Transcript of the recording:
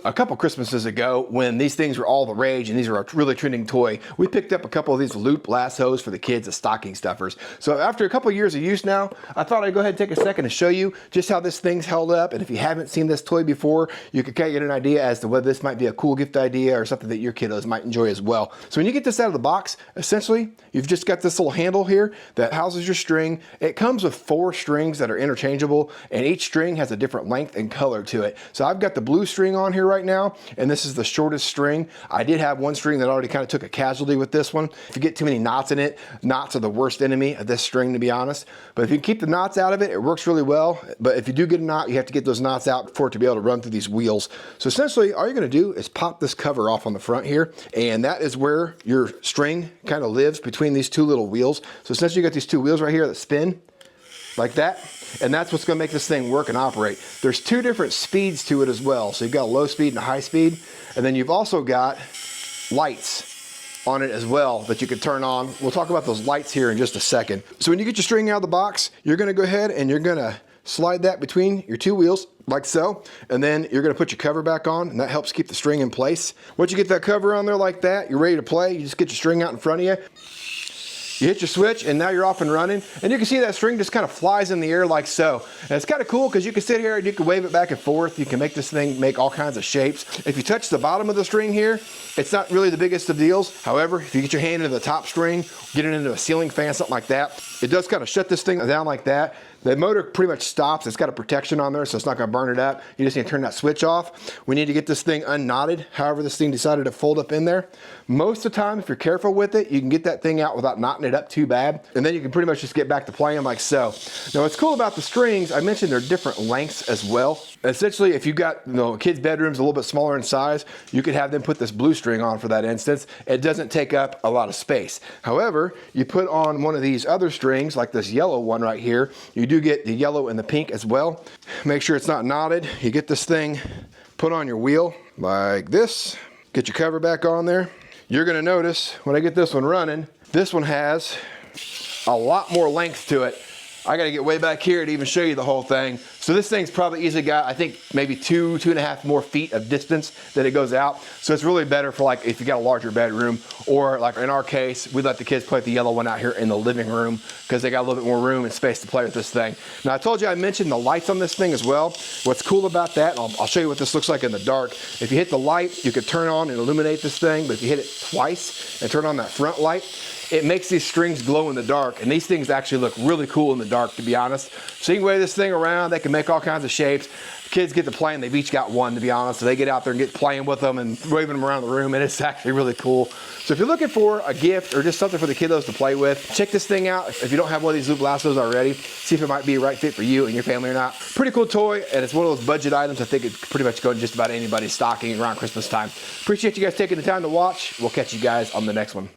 A couple Christmases ago, when these things were all the rage and these were a really trending toy, we picked up a couple of these Loop Lassos for the kids as stocking stuffers. So after a couple of years of use now, I thought I'd go ahead and take a second to show you just how this thing's held up. And if you haven't seen this toy before, you can kind of get an idea as to whether this might be a cool gift idea or something that your kiddos might enjoy as well. So when you get this out of the box, essentially, you've just got this little handle here that houses your string. It comes with 4 strings that are interchangeable, and each string has a different length and color to it. So I've got the blue string on here right now, and this is the shortest string. I did have one string that already kind of took a casualty with this one. If you get too many knots in it, knots are the worst enemy of this string, to be honest. But if you keep the knots out of it, it works really well. But if you do get a knot, you have to get those knots out for it to be able to run through these wheels. So essentially, all you're gonna do is pop this cover off on the front here, and that is where your string kind of lives between these 2 little wheels. So essentially, you got these 2 wheels right here that spin like that, and that's what's gonna make this thing work and operate. There's 2 different speeds to it as well. So you've got a low speed and a high speed, and then you've also got lights on it as well that you can turn on. We'll talk about those lights here in just a second. So when you get your string out of the box, you're gonna go ahead and you're gonna slide that between your 2 wheels like so, and then you're gonna put your cover back on, and that helps keep the string in place. Once you get that cover on there like that, you're ready to play. You just get your string out in front of you. You hit your switch, and now you're off and running. And you can see that string just kind of flies in the air like so. And it's kind of cool because you can sit here and you can wave it back and forth. You can make this thing make all kinds of shapes. If you touch the bottom of the string here, it's not really the biggest of deals. However, if you get your hand into the top string, get it into a ceiling fan, something like that, it does kind of shut this thing down like that. The motor pretty much stops. It's got a protection on there, so it's not gonna burn it up. You just need to turn that switch off. We need to get this thing unknotted, however this thing decided to fold up in there. Most of the time, if you're careful with it, you can get that thing out without knotting it up too bad, and then you can pretty much just get back to playing like so. Now what's cool about the strings, I mentioned they're different lengths as well. Essentially, if you've got a kid's bedroom's a little bit smaller in size, you could have them put this blue string on for that instance. It doesn't take up a lot of space. However, you put on one of these other strings, like this yellow one right here, you do get the yellow and the pink as well. Make sure it's not knotted. You get this thing put on your wheel like this. Get your cover back on there. You're gonna notice when I get this one running, this one has a lot more length to it. I gotta get way back here to even show you the whole thing. So this thing's probably easily got, I think, maybe 2.5 more feet of distance that it goes out. So it's really better for like if you got a larger bedroom, or like in our case, we let the kids play with the yellow one out here in the living room because they got a little bit more room and space to play with this thing. Now I told you I mentioned the lights on this thing as well. What's cool about that, and I'll show you what this looks like in the dark. If you hit the light, you could turn on and illuminate this thing, but if you hit it twice and turn on that front light, it makes these strings glow in the dark, and these things actually look really cool in the dark, to be honest. So you can wave this thing around, they can make all kinds of shapes. The kids get to play, and they've each got one, to be honest. So they get out there and get playing with them and waving them around the room, and it's actually really cool. So if you're looking for a gift or just something for the kiddos to play with, check this thing out. If you don't have one of these Loop Lassos already, see if it might be a right fit for you and your family or not. Pretty cool toy, and it's one of those budget items I think it pretty much go in just about anybody's stocking around Christmas time. Appreciate you guys taking the time to watch. We'll catch you guys on the next one.